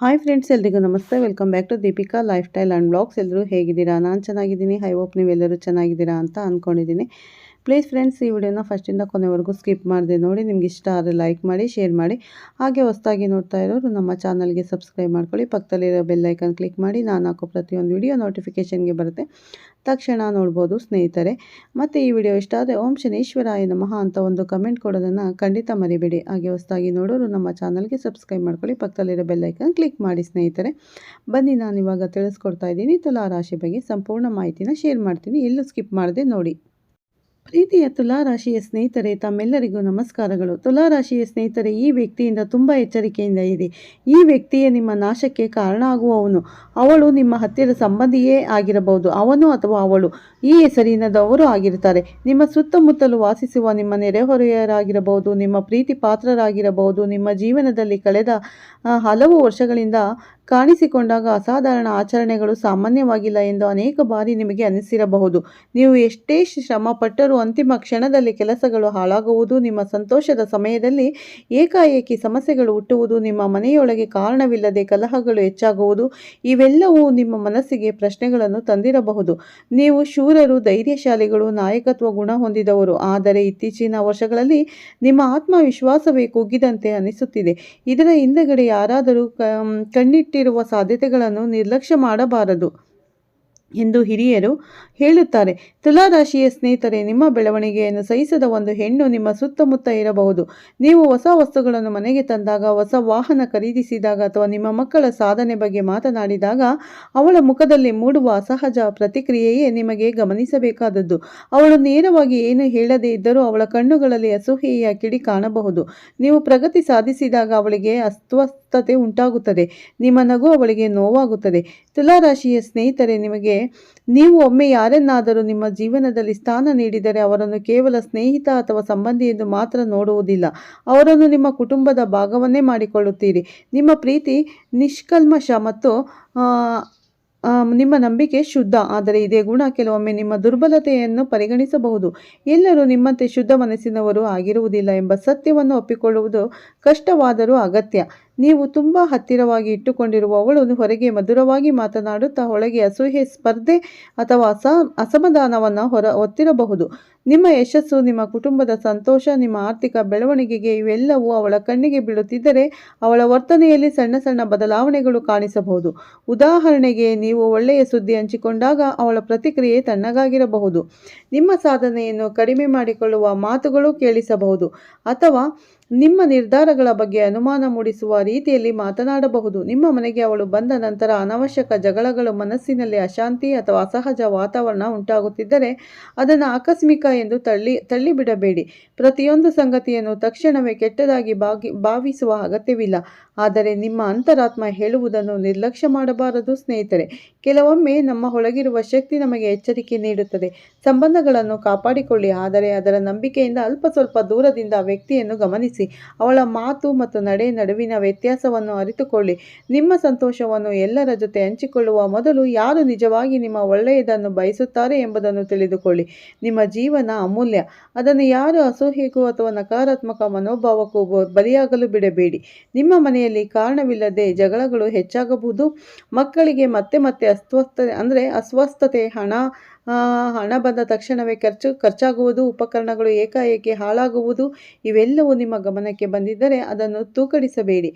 Hi friends, ಎಲ್ರಿಗೂ ನಮಸ್ತೆ. Welcome back to Deepika lifestyle and blogs. ಎಲ್ಲರೂ ಹೇಗಿದ್ದೀರಾ? ನಾನು ಚೆನ್ನಾಗಿದ್ದೀನಿ. ಐ ಹೋಪ್ ನೀವೆಲ್ಲರೂ ಚೆನ್ನಾಗಿದ್ದೀರಾ ಅಂತ ಅಂದ್ಕೊಂಡಿದ್ದೀನಿ. ಪ್ಲೀಸ್ ಫ್ರೆಂಡ್ಸ್, ಈ ವಿಡಿಯೋನ ಫಸ್ಟಿಂದ ಕೊನೆವರೆಗೂ ಸ್ಕಿಪ್ ಮಾಡಿದೆ ನೋಡಿ. ನಿಮ್ಗೆ ಇಷ್ಟ ಆದರೆ ಲೈಕ್ ಮಾಡಿ, ಶೇರ್ ಮಾಡಿ. ಹಾಗೆ ಹೊಸದಾಗಿ ನೋಡ್ತಾ ಇರೋರು ನಮ್ಮ ಚಾನಲ್ಗೆ ಸಬ್ಸ್ಕ್ರೈಬ್ ಮಾಡ್ಕೊಳ್ಳಿ. ಪಕ್ಕದಲ್ಲಿರೋ ಬೆಲ್ ಐಕನ್ ಕ್ಲಿಕ್ ಮಾಡಿ. ನಾನು ಹಾಕೋ ಪ್ರತಿಯೊಂದು ವಿಡಿಯೋ ನೋಟಿಫಿಕೇಷನ್ಗೆ ಬರುತ್ತೆ, ತಕ್ಷಣ ನೋಡ್ಬೋದು ಸ್ನೇಹಿತರೆ. ಮತ್ತು ಈ ವಿಡಿಯೋ ಇಷ್ಟ ಆದರೆ ಓಂ ಶನೇಶ್ವರಾಯ ನಮಃ ಅಂತ ಒಂದು ಕಮೆಂಟ್ ಕೊಡೋದನ್ನು ಖಂಡಿತ ಮರಿಬೇಡಿ. ಹಾಗೆ ಹೊಸದಾಗಿ ನೋಡೋರು ನಮ್ಮ ಚಾನಲ್ಗೆ ಸಬ್ಸ್ಕ್ರೈಬ್ ಮಾಡ್ಕೊಳ್ಳಿ. ಪಕ್ಕದಲ್ಲಿರೋ ಬೆಲ್ ಐಕನ್ ಕ್ಲಿಕ್ ಮಾಡಿ ಸ್ನೇಹಿತರೆ. ಬನ್ನಿ, ನಾನು ಇವಾಗ ತಿಳಿಸ್ಕೊಡ್ತಾ ಇದ್ದೀನಿ ತುಲಾ ರಾಶಿ ಬಗ್ಗೆ ಸಂಪೂರ್ಣ ಮಾಹಿತಿನ ಶೇರ್ ಮಾಡ್ತೀನಿ. ಎಲ್ಲೂ ಸ್ಕಿಪ್ ಮಾಡದೆ ನೋಡಿ. ಪ್ರೀತಿಯ ತುಲಾರಾಶಿಯ ಸ್ನೇಹಿತರೆ, ತಮ್ಮೆಲ್ಲರಿಗೂ ನಮಸ್ಕಾರಗಳು. ತುಲಾರಾಶಿಯ ಸ್ನೇಹಿತರೆ, ಈ ವ್ಯಕ್ತಿಯಿಂದ ತುಂಬ ಎಚ್ಚರಿಕೆಯಿಂದ ಇರಿ. ಈ ವ್ಯಕ್ತಿಯೇ ನಿಮ್ಮ ನಾಶಕ್ಕೆ ಕಾರಣ ಆಗುವವನು. ಅವಳು ನಿಮ್ಮ ಹತ್ತಿರ ಸಂಬಂಧಿಯೇ ಆಗಿರಬಹುದು. ಅವನು ಅಥವಾ ಅವಳು ಈ ಹೆಸರಿನದವರು ಆಗಿರ್ತಾರೆ. ನಿಮ್ಮ ಸುತ್ತಮುತ್ತಲು ವಾಸಿಸುವ ನಿಮ್ಮ ನೆರೆಹೊರೆಯರಾಗಿರಬಹುದು, ನಿಮ್ಮ ಪ್ರೀತಿ ಪಾತ್ರರಾಗಿರಬಹುದು. ನಿಮ್ಮ ಜೀವನದಲ್ಲಿ ಕಳೆದ ಹಲವು ವರ್ಷಗಳಿಂದ ಕಾಣಿಸಿಕೊಂಡಾಗ ಅಸಾಧಾರಣ ಆಚರಣೆಗಳು ಸಾಮಾನ್ಯವಾಗಿಲ್ಲ ಎಂದು ಅನೇಕ ಬಾರಿ ನಿಮಗೆ ಅನಿಸಿರಬಹುದು. ನೀವು ಎಷ್ಟೇ ಶ್ರಮ ಪಟ್ಟರೂ ಅಂತಿಮ ಕ್ಷಣದಲ್ಲಿ ಕೆಲಸಗಳು ಹಾಳಾಗುವುದು, ನಿಮ್ಮ ಸಂತೋಷದ ಸಮಯದಲ್ಲಿ ಏಕಾಏಕಿ ಸಮಸ್ಯೆಗಳು ಹುಟ್ಟುವುದು, ನಿಮ್ಮ ಮನೆಯೊಳಗೆ ಕಾರಣವಿಲ್ಲದೆ ಕಲಹಗಳು ಹೆಚ್ಚಾಗುವುದು, ಇವೆಲ್ಲವೂ ನಿಮ್ಮ ಮನಸ್ಸಿಗೆ ಪ್ರಶ್ನೆಗಳನ್ನು ತಂದಿರಬಹುದು. ನೀವು ಶೂರರು, ಧೈರ್ಯಶಾಲಿಗಳು, ನಾಯಕತ್ವ ಗುಣ ಹೊಂದಿದವರು. ಆದರೆ ಇತ್ತೀಚಿನ ವರ್ಷಗಳಲ್ಲಿ ನಿಮ್ಮ ಆತ್ಮವಿಶ್ವಾಸವೇ ಕುಗ್ಗಿದಂತೆ ಅನಿಸುತ್ತಿದೆ. ಇದರ ಹಿಂದೆಗಡೆ ಯಾರಾದರೂ ಕಣ್ಣಿಟ್ಟಿರುವ ಸಾಧ್ಯತೆಗಳನ್ನು ನಿರ್ಲಕ್ಷ್ಯ ಮಾಡಬಾರದು ಎಂದು ಹಿರಿಯರು ಹೇಳುತ್ತಾರೆ. ತುಲಾರಾಶಿಯ ಸ್ನೇಹಿತರೆ, ನಿಮ್ಮ ಬೆಳವಣಿಗೆಯನ್ನು ಸಹಿಸದ ಒಂದು ಹೆಣ್ಣು ನಿಮ್ಮ ಸುತ್ತಮುತ್ತ ಇರಬಹುದು. ನೀವು ಹೊಸ ವಸ್ತುಗಳನ್ನು ಮನೆಗೆ ತಂದಾಗ, ಹೊಸ ವಾಹನ ಖರೀದಿಸಿದಾಗ ಅಥವಾ ನಿಮ್ಮ ಮಕ್ಕಳ ಸಾಧನೆ ಬಗ್ಗೆ ಮಾತನಾಡಿದಾಗ ಅವಳ ಮುಖದಲ್ಲಿ ಮೂಡುವ ಅಸಹಜ ಪ್ರತಿಕ್ರಿಯೆಯೇ ನಿಮಗೆ ಗಮನಿಸಬೇಕಾದದ್ದು. ಅವಳು ನೇರವಾಗಿ ಏನು ಹೇಳದೇ ಇದ್ದರೂ ಅವಳ ಕಣ್ಣುಗಳಲ್ಲಿ ಅಸೂಯೆಯ ಕಿಡಿ ಕಾಣಬಹುದು. ನೀವು ಪ್ರಗತಿ ಸಾಧಿಸಿದಾಗ ಅವಳಿಗೆ ಅಸ್ವಸ್ಥತೆ ಉಂಟಾಗುತ್ತದೆ. ನಿಮ್ಮ ನಗು ಅವಳಿಗೆ ನೋವಾಗುತ್ತದೆ. ತುಲಾರಾಶಿಯ ಸ್ನೇಹಿತರೆ, ನೀವು ಒಮ್ಮೆ ಯಾರನ್ನಾದರೂ ನಿಮ್ಮ ಜೀವನದಲ್ಲಿ ಸ್ಥಾನ ನೀಡಿದರೆ ಅವರನ್ನು ಕೇವಲ ಸ್ನೇಹಿತ ಅಥವಾ ಸಂಬಂಧಿ ಎಂದು ಮಾತ್ರ ನೋಡುವುದಿಲ್ಲ. ಅವರನ್ನು ನಿಮ್ಮ ಕುಟುಂಬದ ಭಾಗವನ್ನೇ ಮಾಡಿಕೊಳ್ಳುತ್ತೀರಿ. ನಿಮ್ಮ ಪ್ರೀತಿ ನಿಷ್ಕಲ್ಮಶ ಮತ್ತು ನಿಮ್ಮ ನಂಬಿಕೆ ಶುದ್ಧ. ಆದರೆ ಇದೇ ಗುಣ ಕೆಲವೊಮ್ಮೆ ನಿಮ್ಮ ದುರ್ಬಲತೆಯನ್ನು ಪರಿಗಣಿಸಬಹುದು. ಎಲ್ಲರೂ ನಿಮ್ಮಂತೆ ಶುದ್ಧ ಮನಸ್ಸಿನವರು ಆಗಿರುವುದಿಲ್ಲ ಎಂಬ ಸತ್ಯವನ್ನು ಒಪ್ಪಿಕೊಳ್ಳುವುದು ಕಷ್ಟವಾದರೂ ಅಗತ್ಯ. ನೀವು ತುಂಬ ಹತ್ತಿರವಾಗಿ ಇಟ್ಟುಕೊಂಡಿರುವವಳು ಹೊರಗೆ ಮಧುರವಾಗಿ ಮಾತನಾಡುತ್ತಾ ಒಳಗೆ ಅಸೂಯೆ, ಸ್ಪರ್ಧೆ ಅಥವಾ ಅಸಮಾಧಾನವನ್ನು ಹೊತ್ತಿರಬಹುದು. ನಿಮ್ಮ ಯಶಸ್ಸು, ನಿಮ್ಮ ಕುಟುಂಬದ ಸಂತೋಷ, ನಿಮ್ಮ ಆರ್ಥಿಕ ಬೆಳವಣಿಗೆಗೆ ಇವೆಲ್ಲವೂ ಅವಳ ಕಣ್ಣಿಗೆ ಬೀಳುತ್ತಿದ್ದರೆ ಅವಳ ವರ್ತನೆಯಲ್ಲಿ ಸಣ್ಣ ಸಣ್ಣ ಬದಲಾವಣೆಗಳು ಕಾಣಿಸಬಹುದು. ಉದಾಹರಣೆಗೆ, ನೀವು ಒಳ್ಳೆಯ ಸುದ್ದಿ ಹಂಚಿಕೊಂಡಾಗ ಅವಳ ಪ್ರತಿಕ್ರಿಯೆ ತಣ್ಣಗಾಗಿರಬಹುದು. ನಿಮ್ಮ ಸಾಧನೆಯನ್ನು ಕಡಿಮೆ ಮಾಡಿಕೊಳ್ಳುವ ಮಾತುಗಳು ಕೇಳಿಸಬಹುದು ಅಥವಾ ನಿಮ್ಮ ನಿರ್ಧಾರಗಳ ಬಗ್ಗೆ ಅನುಮಾನ ಮೂಡಿಸುವ ರೀತಿಯಲ್ಲಿ ಮಾತನಾಡಬಹುದು. ನಿಮ್ಮ ಮನೆಗೆ ಅವಳು ಬಂದ ನಂತರ ಅನಾವಶ್ಯಕ ಜಗಳಗಳು, ಮನಸ್ಸಿನಲ್ಲಿ ಅಶಾಂತಿ ಅಥವಾ ಅಸಹಜ ವಾತಾವರಣ ಉಂಟಾಗುತ್ತಿದ್ದರೆ ಅದನ್ನು ಆಕಸ್ಮಿಕ ಎಂದು ತಳ್ಳಿಬಿಡಬೇಡಿ. ಪ್ರತಿಯೊಂದು ಸಂಗತಿಯನ್ನು ತಕ್ಷಣವೇ ಕೆಟ್ಟದಾಗಿ ಭಾವಿಸುವ ಅಗತ್ಯವಿಲ್ಲ. ಆದರೆ ನಿಮ್ಮ ಅಂತರಾತ್ಮ ಹೇಳುವುದನ್ನು ನಿರ್ಲಕ್ಷ್ಯ ಮಾಡಬಾರದು ಸ್ನೇಹಿತರೆ. ಕೆಲವೊಮ್ಮೆ ನಮ್ಮ ಒಳಗಿರುವ ಶಕ್ತಿ ನಮಗೆ ಎಚ್ಚರಿಕೆ ನೀಡುತ್ತದೆ. ಸಂಬಂಧಗಳನ್ನು ಕಾಪಾಡಿಕೊಳ್ಳಿ, ಆದರೆ ಅದರ ನಂಬಿಕೆಯಿಂದ ಅಲ್ಪ ಸ್ವಲ್ಪ ದೂರದಿಂದ ವ್ಯಕ್ತಿಯನ್ನು ಗಮನಿಸಿ. ಅವಳ ಮಾತು ಮತ್ತು ನಡೆ ನಡುವಿನ ವ್ಯತ್ಯಾಸವನ್ನು ಅರಿತುಕೊಳ್ಳಿ. ನಿಮ್ಮ ಸಂತೋಷವನ್ನು ಎಲ್ಲರ ಜೊತೆ ಹಂಚಿಕೊಳ್ಳುವ ಮೊದಲು ಯಾರು ನಿಜವಾಗಿ ನಿಮ್ಮ ಒಳ್ಳೆಯದನ್ನು ಬಯಸುತ್ತಾರೆ ಎಂಬುದನ್ನು ತಿಳಿದುಕೊಳ್ಳಿ. ನಿಮ್ಮ ಜೀವನ ಅಮೂಲ್ಯ. ಅದನ್ನು ಯಾರು ಅಸೂಯೆಗೂ ಅಥವಾ ನಕಾರಾತ್ಮಕ ಮನೋಭಾವಕ್ಕೂ ಬಲಿಯಾಗಲು ಬಿಡಬೇಡಿ. ನಿಮ್ಮ ಮನೆಯಲ್ಲಿ ಕಾರಣವಿಲ್ಲದೆ ಜಗಳಗಳು ಹೆಚ್ಚಾಗಬಹುದು. ಮಕ್ಕಳಿಗೆ ಮತ್ತೆ ಮತ್ತೆ ಅಸ್ವಸ್ಥತೆ, ಹಣ ಬಂದ ತಕ್ಷಣವೇ ಖರ್ಚಾಗುವುದು, ಉಪಕರಣಗಳು ಏಕಾಏಕಿ ಹಾಳಾಗುವುದು, ಇವೆಲ್ಲವೂ ನಿಮ್ಮ ಗಮನಕ್ಕೆ ಬಂದಿದ್ದರೆ ಅದನ್ನು ತೂಕಡಿಸಬೇಡಿ.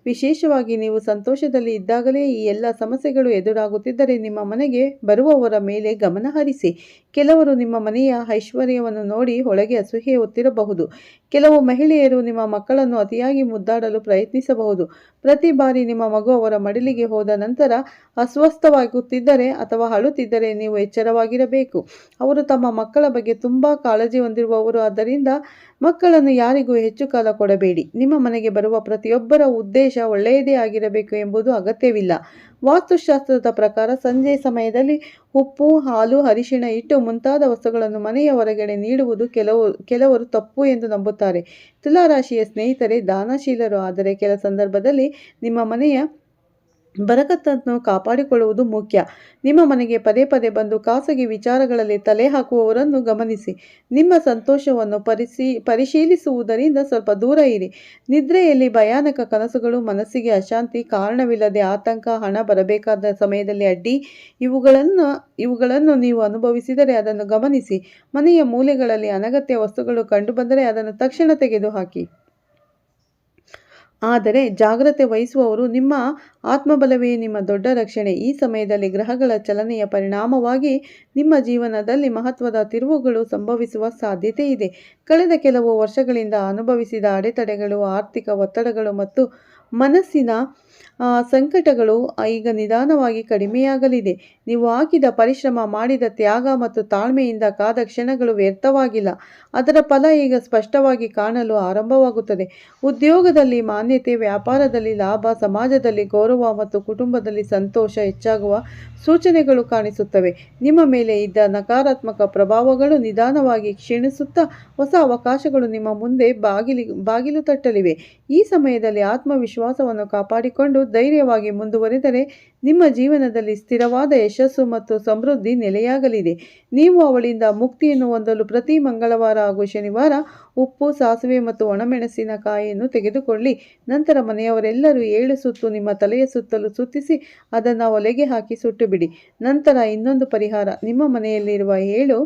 ವಿಶೇಷವಾಗಿ ನೀವು ಸಂತೋಷದಲ್ಲಿ ಇದ್ದಾಗಲೇ ಈ ಎಲ್ಲ ಸಮಸ್ಯೆಗಳು ಎದುರಾಗುತ್ತಿದ್ದರೆ ನಿಮ್ಮ ಮನೆಗೆ ಬರುವವರ ಮೇಲೆ ಗಮನ ಹರಿಸಿ. ಕೆಲವರು ನಿಮ್ಮ ಮನೆಯ ಐಶ್ವರ್ಯವನ್ನು ನೋಡಿ ಒಳಗೆ ಅಸೂಯೆ ಹೊತ್ತಿರಬಹುದು. ಕೆಲವು ಮಹಿಳೆಯರು ನಿಮ್ಮ ಮಕ್ಕಳನ್ನು ಅತಿಯಾಗಿ ಮುದ್ದಾಡಲು ಪ್ರಯತ್ನಿಸಬಹುದು. ಪ್ರತಿ ಬಾರಿ ನಿಮ್ಮ ಮಗು ಅವರ ಮಡಿಲಿಗೆ ಹೋದ ನಂತರ ಅಸ್ವಸ್ಥವಾಗುತ್ತಿದ್ದರೆ ಅಥವಾ ಅಳುತ್ತಿದ್ದರೆ ನೀವು ಎಚ್ಚರವಾಗಿರಬೇಕು. ಅವರು ತಮ್ಮ ಮಕ್ಕಳ ಬಗ್ಗೆ ತುಂಬ ಕಾಳಜಿ ಹೊಂದಿರುವವರು. ಆದ್ದರಿಂದ ಮಕ್ಕಳನ್ನು ಯಾರಿಗೂ ಹೆಚ್ಚು ಕಾಲ ಕೊಡಬೇಡಿ. ನಿಮ್ಮ ಮನೆಗೆ ಬರುವ ಪ್ರತಿಯೊಬ್ಬರ ಉದ್ದೇಶ ಒಳ್ಳೆಯದೇ ಆಗಿರಬೇಕು ಎಂಬುದು ಅಗತ್ಯವಿಲ್ಲ. ವಾಸ್ತುಶಾಸ್ತ್ರದ ಪ್ರಕಾರ ಸಂಜೆ ಸಮಯದಲ್ಲಿ ಉಪ್ಪು, ಹಾಲು, ಅರಿಶಿಣ, ಹಿಟ್ಟು ಮುಂತಾದ ವಸ್ತುಗಳನ್ನು ಮನೆಯ ಹೊರಗಡೆ ನೀಡುವುದು ಕೆಲವರು ತಪ್ಪು ಎಂದು ನಂಬುತ್ತಾರೆ. ತುಲಾರಾಶಿಯ ಸ್ನೇಹಿತರೆ ದಾನಶೀಲರು, ಆದರೆ ಕೆಲ ಸಂದರ್ಭದಲ್ಲಿ ನಿಮ್ಮ ಮನೆಯ ಬರಕತ್ತನ್ನು ಕಾಪಾಡಿಕೊಳ್ಳುವುದು ಮುಖ್ಯ. ನಿಮ್ಮ ಮನೆಗೆ ಪದೇ ಪದೇ ಬಂದು ಖಾಸಗಿ ವಿಚಾರಗಳಲ್ಲಿ ತಲೆ ಹಾಕುವವರನ್ನು ಗಮನಿಸಿ. ನಿಮ್ಮ ಸಂತೋಷವನ್ನು ಪರಿಶೀಲಿಸುವುದರಿಂದ ಸ್ವಲ್ಪ ದೂರ ಇರಿ. ನಿದ್ರೆಯಲ್ಲಿ ಭಯಾನಕ ಕನಸುಗಳು, ಮನಸ್ಸಿಗೆ ಅಶಾಂತಿ, ಕಾರಣವಿಲ್ಲದೆ ಆತಂಕ, ಹಣ ಬರಬೇಕಾದ ಸಮಯದಲ್ಲಿ ಅಡ್ಡಿ, ಇವುಗಳನ್ನು ನೀವು ಅನುಭವಿಸಿದರೆ ಅದನ್ನು ಗಮನಿಸಿ. ಮನೆಯ ಮೂಲೆಗಳಲ್ಲಿ ಅನಗತ್ಯ ವಸ್ತುಗಳು ಕಂಡುಬಂದರೆ ಅದನ್ನು ತಕ್ಷಣ ತೆಗೆದುಹಾಕಿ. ಆದರೆ ಜಾಗ್ರತೆ ವಹಿಸುವವರು. ನಿಮ್ಮ ಆತ್ಮಬಲವೇ ನಿಮ್ಮ ದೊಡ್ಡ ರಕ್ಷಣೆ. ಈ ಸಮಯದಲ್ಲಿ ಗ್ರಹಗಳ ಚಲನೆಯ ಪರಿಣಾಮವಾಗಿ ನಿಮ್ಮ ಜೀವನದಲ್ಲಿ ಮಹತ್ವದ ತಿರುವುಗಳು ಸಂಭವಿಸುವ ಸಾಧ್ಯತೆ ಇದೆ. ಕಳೆದ ಕೆಲವು ವರ್ಷಗಳಿಂದ ಅನುಭವಿಸಿದ ಅಡೆತಡೆಗಳು, ಆರ್ಥಿಕ ಒತ್ತಡಗಳು ಮತ್ತು ಮನಸ್ಸಿನ ಸಂಕಟಗಳು ಈಗ ನಿಧಾನವಾಗಿ ಕಡಿಮೆಯಾಗಲಿದೆ. ನೀವು ಹಾಕಿದ ಪರಿಶ್ರಮ, ಮಾಡಿದ ತ್ಯಾಗ ಮತ್ತು ತಾಳ್ಮೆಯಿಂದ ಕಾದ ಕ್ಷಣಗಳು ವ್ಯರ್ಥವಾಗಿಲ್ಲ. ಅದರ ಫಲ ಈಗ ಸ್ಪಷ್ಟವಾಗಿ ಕಾಣಲು ಆರಂಭವಾಗುತ್ತದೆ. ಉದ್ಯೋಗದಲ್ಲಿ ಮಾನ್ಯತೆ, ವ್ಯಾಪಾರದಲ್ಲಿ ಲಾಭ, ಸಮಾಜದಲ್ಲಿ ಗೌರವ ಮತ್ತು ಕುಟುಂಬದಲ್ಲಿ ಸಂತೋಷ ಹೆಚ್ಚಾಗುವ ಸೂಚನೆಗಳು ಕಾಣಿಸುತ್ತವೆ. ನಿಮ್ಮ ಮೇಲೆ ಇದ್ದ ನಕಾರಾತ್ಮಕ ಪ್ರಭಾವಗಳು ನಿಧಾನವಾಗಿ ಕ್ಷೀಣಿಸುತ್ತಾ ಹೊಸ ಅವಕಾಶಗಳು ನಿಮ್ಮ ಮುಂದೆ ಬಾಗಿಲು ತಟ್ಟಲಿವೆ. ಈ ಸಮಯದಲ್ಲಿ ಆತ್ಮವಿಶ್ವಾಸವನ್ನು ಕಾಪಾಡಿಕೊಂಡು ಧೈರ್ಯವಾಗಿ ಮುಂದುವರೆದರೆ ನಿಮ್ಮ ಜೀವನದಲ್ಲಿ ಸ್ಥಿರವಾದ ಯಶಸ್ಸು ಮತ್ತು ಸಮೃದ್ಧಿ ನೆಲೆಯಾಗಲಿದೆ. ನೀವು ಅವಳಿಂದ ಮುಕ್ತಿಯನ್ನು ಹೊಂದಲು ಪ್ರತಿ ಮಂಗಳವಾರ ಹಾಗೂ ಶನಿವಾರ ಉಪ್ಪು, ಸಾಸಿವೆ ಮತ್ತು ಒಣಮೆಣಸಿನಕಾಯಿಯನ್ನು ತೆಗೆದುಕೊಳ್ಳಿ. ನಂತರ ಮನೆಯವರೆಲ್ಲರೂ 7 ಸುತ್ತು ನಿಮ್ಮ ತಲೆಯ ಸುತ್ತಲೂ ಸುತ್ತಿಸಿ ಅದನ್ನು ಒಲೆಗೆ ಹಾಕಿ ಸುಟ್ಟುಬಿಡಿ. ನಂತರ ಇನ್ನೊಂದು ಪರಿಹಾರ, ನಿಮ್ಮ ಮನೆಯಲ್ಲಿರುವ 7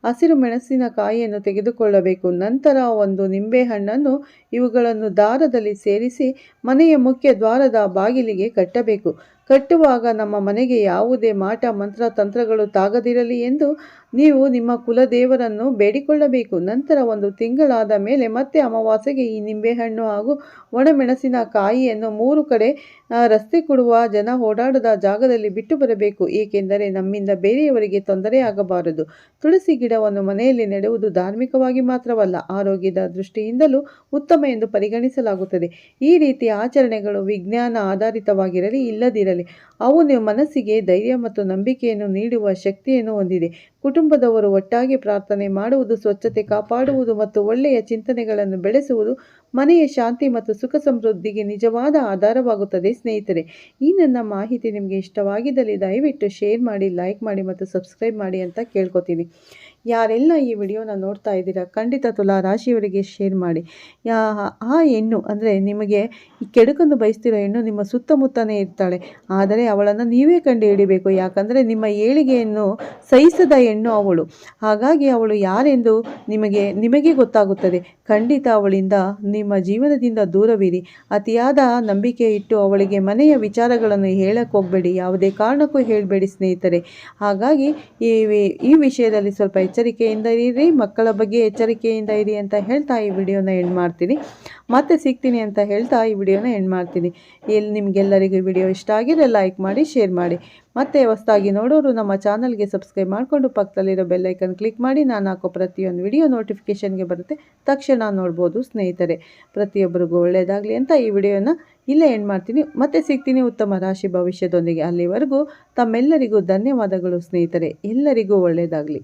ಹಸಿರು ಮೆಣಸಿನಕಾಯಿಯನ್ನು ತೆಗೆದುಕೊಳ್ಳಬೇಕು. ನಂತರ 1 ನಿಂಬೆಹಣ್ಣನ್ನು ಇವುಗಳನ್ನು ದಾರದಲ್ಲಿ ಸೇರಿಸಿ ಮನೆಯ ಮುಖ್ಯ ದ್ವಾರದ ಬಾಗಿಲಿಗೆ ಕಟ್ಟಬೇಕು. ಕಟ್ಟುವಾಗ ನಮ್ಮ ಮನೆಗೆ ಯಾವುದೇ ಮಾಟ ಮಂತ್ರ ತಂತ್ರಗಳು ತಾಗದಿರಲಿ ಎಂದು ನೀವು ನಿಮ್ಮ ಕುಲದೇವರನ್ನು ಬೇಡಿಕೊಳ್ಳಬೇಕು. ನಂತರ 1 ತಿಂಗಳಾದ ಮೇಲೆ ಮತ್ತೆ ಅಮಾವಾಸ್ಯೆಗೆ ಈ ನಿಂಬೆಹಣ್ಣು ಹಾಗೂ ಒಣಮೆಣಸಿನಕಾಯಿಯನ್ನು 3 ಕಡೆ ರಸ್ತೆ ಕೊಡುವ ಜನ ಓಡಾಡದ ಜಾಗದಲ್ಲಿ ಬಿಟ್ಟು ಬರಬೇಕು. ಏಕೆಂದರೆ ನಮ್ಮಿಂದ ಬೇರೆಯವರಿಗೆ ತೊಂದರೆಯಾಗಬಾರದು. ತುಳಸಿ ಗಿಡವನ್ನು ಮನೆಯಲ್ಲಿ ನೆಡುವುದು ಧಾರ್ಮಿಕವಾಗಿ ಮಾತ್ರವಲ್ಲ, ಆರೋಗ್ಯದ ದೃಷ್ಟಿಯಿಂದಲೂ ಉತ್ತಮ ಎಂದು ಪರಿಗಣಿಸಲಾಗುತ್ತದೆ. ಈ ರೀತಿಯ ಆಚರಣೆಗಳು ವಿಜ್ಞಾನ ಆಧಾರಿತವಾಗಿರಲಿ ಇಲ್ಲದಿರಲಿ, ಅವು ನಿಮ್ಮ ಮನಸ್ಸಿಗೆ ಧೈರ್ಯ ಮತ್ತು ನಂಬಿಕೆಯನ್ನು ನೀಡುವ ಶಕ್ತಿಯನ್ನು ಹೊಂದಿದೆ. ಕುಟುಂಬದವರು ಒಟ್ಟಾಗಿ ಪ್ರಾರ್ಥನೆ ಮಾಡುವುದು, ಸ್ವಚ್ಛತೆ ಕಾಪಾಡುವುದು ಮತ್ತು ಒಳ್ಳೆಯ ಚಿಂತನೆಗಳನ್ನು ಬೆಳೆಸುವುದು ಮನೆಯ ಶಾಂತಿ ಮತ್ತು ಸುಖ ಸಮೃದ್ಧಿಗೆ ನಿಜವಾದ ಆಧಾರವಾಗುತ್ತದೆ. ಸ್ನೇಹಿತರೆ, ಈ ನನ್ನ ಮಾಹಿತಿ ನಿಮಗೆ ಇಷ್ಟವಾಗಿದ್ದಲ್ಲಿ ದಯವಿಟ್ಟು ಶೇರ್ ಮಾಡಿ, ಲೈಕ್ ಮಾಡಿ ಮತ್ತು ಸಬ್ಸ್ಕ್ರೈಬ್ ಮಾಡಿ ಅಂತ ಕೇಳ್ಕೊತೀನಿ. ಯಾರೆಲ್ಲ ಈ ವಿಡಿಯೋನ ನೋಡ್ತಾ ಇದ್ದೀರಾ ಖಂಡಿತ ತುಲಾ ರಾಶಿಯವರಿಗೆ ಶೇರ್ ಮಾಡಿ. ಆ ಹೆಣ್ಣು ಅಂದರೆ ನಿಮಗೆ ಈ ಕೆಡುಕನ್ನು ಬಯಸ್ತಿರೋ ಹೆಣ್ಣು ನಿಮ್ಮ ಸುತ್ತಮುತ್ತನೇ ಇರ್ತಾಳೆ. ಆದರೆ ಅವಳನ್ನು ನೀವೇ ಕಂಡು ಹಿಡಿಬೇಕು. ಯಾಕಂದರೆ ನಿಮ್ಮ ಏಳಿಗೆಯನ್ನು ಸಹಿಸದ ಹೆಣ್ಣು ಅವಳು. ಹಾಗಾಗಿ ಅವಳು ಯಾರೆಂದು ನಿಮಗೆ ಗೊತ್ತಾಗುತ್ತದೆ. ಖಂಡಿತ ಅವಳಿಂದ ನಿಮ್ಮ ಜೀವನದಿಂದ ದೂರವಿರಿ. ಅತಿಯಾದ ನಂಬಿಕೆ ಇಟ್ಟು ಅವಳಿಗೆ ಮನೆಯ ವಿಚಾರಗಳನ್ನು ಹೇಳಕ್ಕೆ ಹೋಗಬೇಡಿ. ಯಾವುದೇ ಕಾರಣಕ್ಕೂ ಹೇಳಬೇಡಿ ಸ್ನೇಹಿತರೆ. ಹಾಗಾಗಿ ಈ ವಿಷಯದಲ್ಲಿ ಸ್ವಲ್ಪ ಎಚ್ಚರಿಕೆಯಿಂದ ಇರಿ. ಮಕ್ಕಳ ಬಗ್ಗೆ ಎಚ್ಚರಿಕೆಯಿಂದ ಇರಿ ಅಂತ ಹೇಳ್ತಾ ಈ ವಿಡಿಯೋನ ಎಂಡ್ ಮಾಡ್ತೀನಿ. ಮತ್ತೆ ಸಿಗ್ತೀನಿ ಅಂತ ಹೇಳ್ತಾ ಈ ವಿಡಿಯೋನ ಎಂಡ್ ಮಾಡ್ತೀನಿ. ನಿಮಗೆಲ್ಲರಿಗೂ ಈ ವಿಡಿಯೋ ಇಷ್ಟ ಆಗಿದ್ರೆ ಲೈಕ್ ಮಾಡಿ, ಶೇರ್ ಮಾಡಿ. ಮತ್ತೆ ಹೊಸದಾಗಿ ನೋಡೋರು ನಮ್ಮ ಚಾನಲ್ಗೆ ಸಬ್ಸ್ಕ್ರೈಬ್ ಮಾಡಿಕೊಂಡು ಪಕ್ಕದಲ್ಲಿರೋ ಬೆಲ್ಲೈಕನ್ ಕ್ಲಿಕ್ ಮಾಡಿ. ನಾನು ಹಾಕೋ ಪ್ರತಿಯೊಂದು ವಿಡಿಯೋ ನೋಟಿಫಿಕೇಷನ್ಗೆ ಬರುತ್ತೆ, ತಕ್ಷಣ ನೋಡ್ಬೋದು ಸ್ನೇಹಿತರೆ. ಪ್ರತಿಯೊಬ್ಬರಿಗೂ ಒಳ್ಳೆಯದಾಗಲಿ ಅಂತ ಈ ವಿಡಿಯೋನ ಇಲ್ಲೇ ಎಂಡ್ ಮಾಡ್ತೀನಿ. ಮತ್ತೆ ಸಿಗ್ತೀನಿ ಉತ್ತಮ ರಾಶಿ ಭವಿಷ್ಯದೊಂದಿಗೆ. ಅಲ್ಲಿವರೆಗೂ ತಮ್ಮೆಲ್ಲರಿಗೂ ಧನ್ಯವಾದಗಳು ಸ್ನೇಹಿತರೆ. ಎಲ್ಲರಿಗೂ ಒಳ್ಳೆಯದಾಗಲಿ.